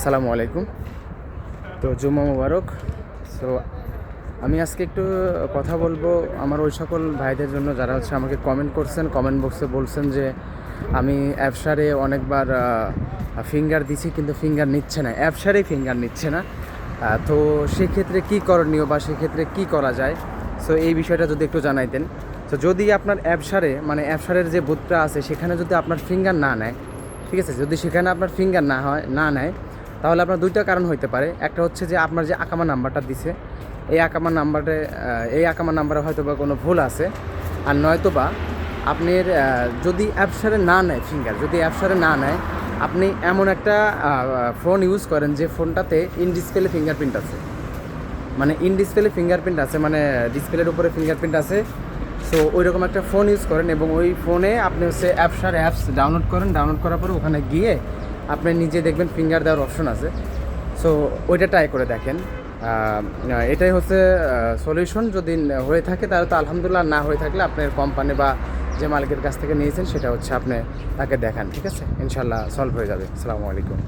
আসসালামু আলাইকুম। তো জুম্মা মুবারক। সো আমি আজকে একটু কথা বলবো আমার ওই সকল ভাইদের জন্য যারা আমাকে কমেন্ট করছেন, কমেন্ট বক্সে বলছেন যে আমি অ্যাপসারে অনেকবার ফিঙ্গার দিছি কিন্তু ফিঙ্গার নিচ্ছে না, অ্যাপসারেই ফিঙ্গার নিচ্ছে না। তো সেক্ষেত্রে কী করণীয় বা সেক্ষেত্রে কী করা যায়, সো এই বিষয়টা যদি একটু জানাইতেন। তো যদি আপনার অ্যাপসারের যে বুথটা আছে সেখানে যদি আপনার ফিঙ্গার না নেয়, ঠিক আছে, যদি সেখানে আপনার ফিঙ্গার না নেয় তাহলে আপনার দুইটা কারণ হইতে পারে। একটা হচ্ছে যে আপনার যে আকামা নাম্বারটা দিছে এই আকামা নাম্বারে হয়তো বা কোনো ভুল আছে, আর নয়তোবা আপনার যদি অ্যাপসারে না নেয় ফিঙ্গার, যদি অ্যাপসারে না নেয়, আপনি এমন একটা ফোন ইউজ করেন যে ফোনটাতে ইন ডিসপ্লে ফিঙ্গারপ্রিন্ট আছে, মানে ডিসপ্লের উপরে ফিঙ্গারপ্রিন্ট আছে। সো ওই রকম একটা ফোন ইউজ করেন এবং ওই ফোনে আপনি অ্যাপস ডাউনলোড করার পরে ওখানে গিয়ে আপনি নিজে দেখবেন ফিঙ্গার দেওয়ার অপশন আছে। সো ওইটা ট্রাই করে দেখেন। এটাই হচ্ছে সলিউশন। যদি হয়ে থাকে তাহলে তো আলহামদুলিল্লাহ, না হয়ে থাকলে আপনার কোম্পানি বা যে মালিকের কাছ থেকে নিয়েছেন সেটা হচ্ছে আপনি তাকে দেখান, ঠিক আছে, ইনশাল্লাহ সলভ হয়ে যাবে। আসসালামু আলাইকুম।